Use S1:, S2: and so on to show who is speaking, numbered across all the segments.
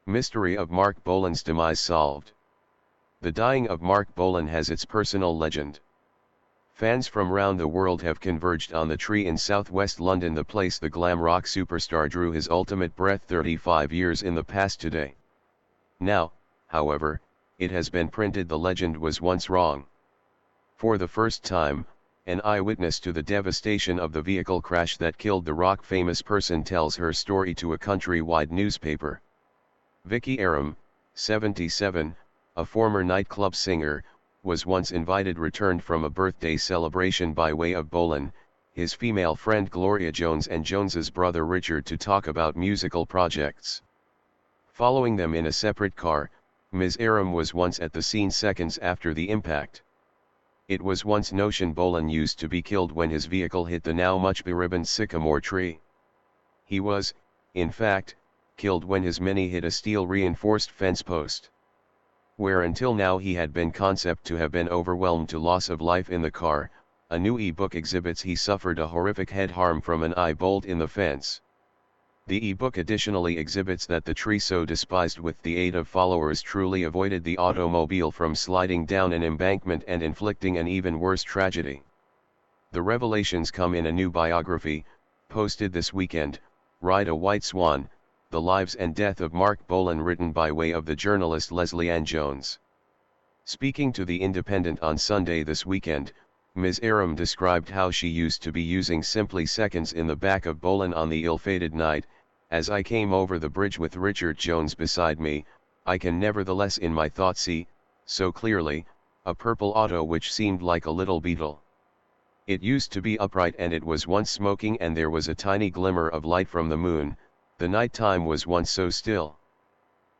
S1: Mystery of Marc Bolan's demise solved. The dying of Marc Bolan has its personal legend. Fans from round the world have converged on the tree in southwest London, the place the glam rock superstar drew his ultimate breath 35 years in the past today. Now, however, it has been printed the legend was once wrong. For the first time, an eyewitness to the devastation of the vehicle crash that killed the rock-famous person tells her story to a countrywide newspaper. Vicky Aram, 77, a former nightclub singer, was once invited returned from a birthday celebration by way of Bolan, his female friend Gloria Jones and Jones's brother Richard to talk about musical projects. Following them in a separate car, Ms. Aram was once at the scene seconds after the impact. It was once notioned Bolan used to be killed when his vehicle hit the now much beribboned sycamore tree. He was, in fact, killed when his Mini hit a steel-reinforced fence post. Where until now he had been conceived to have been overwhelmed to loss of life in the car, a new e-book exhibits he suffered a horrific head harm from an eye bolt in the fence. The e-book additionally exhibits that the tree so despised with the aid of followers truly avoided the automobile from sliding down an embankment and inflicting an even worse tragedy. The revelations come in a new biography, posted this weekend, Ride a White Swan, The Lives and Death of Marc Bolan, written by way of the journalist Leslie Ann Jones. Speaking to The Independent on Sunday this weekend, Ms. Aram described how she used to be using simply seconds in the back of Bolan on the ill-fated night. As I came over the bridge with Richard Jones beside me, I can nevertheless in my thought see, so clearly, a purple auto which seemed like a little beetle. It used to be upright and it was once smoking and there was a tiny glimmer of light from the moon. The night time was once so still.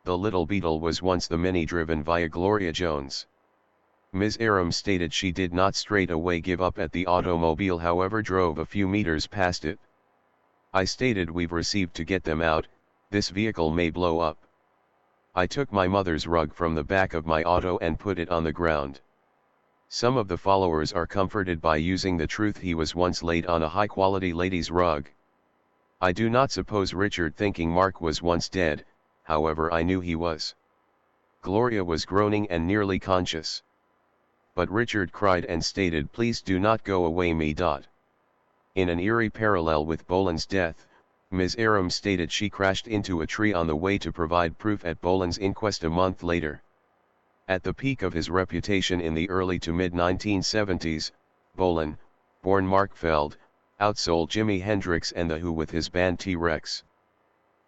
S1: The little beetle was once the Mini driven via Gloria Jones. Ms. Aram stated she did not straight away give up at the automobile, however drove a few meters past it. I stated, we've received to get them out, this vehicle may blow up. I took my mother's rug from the back of my auto and put it on the ground. Some of the followers are comforted by using the truth he was once laid on a high-quality ladies' rug. I do not suppose Richard thinking Mark was once dead, however I knew he was. Gloria was groaning and nearly conscious. But Richard cried and stated, please do not go away me. In an eerie parallel with Bolan's death, Ms. Aram stated she crashed into a tree on the way to provide proof at Bolan's inquest a month later. At the peak of his reputation in the early to mid-1970s, Bolan, born Mark Feld, outsold Jimi Hendrix and The Who with his band T.rex.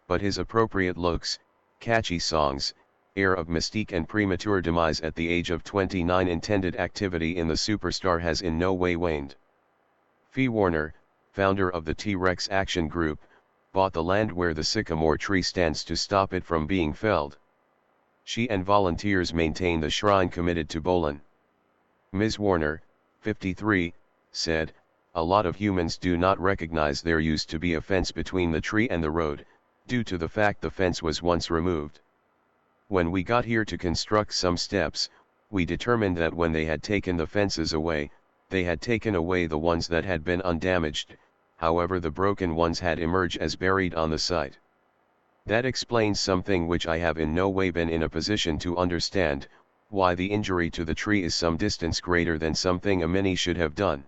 S1: But his appropriate looks, catchy songs, air of mystique and premature demise at the age of 29 intended activity in the superstar has in no way waned. Fee Warner, founder of the T.rex Action Group, bought the land where the sycamore tree stands to stop it from being felled. She and volunteers maintain the shrine committed to Bolan. Ms. Warner, 53, said, a lot of humans do not recognize there used to be a fence between the tree and the road, due to the fact the fence was once removed. When we got here to construct some steps, we determined that when they had taken the fences away, they had taken away the ones that had been undamaged, however the broken ones had emerged as buried on the site. That explains something which I have in no way been in a position to understand, why the injury to the tree is some distance greater than something a Mini should have done.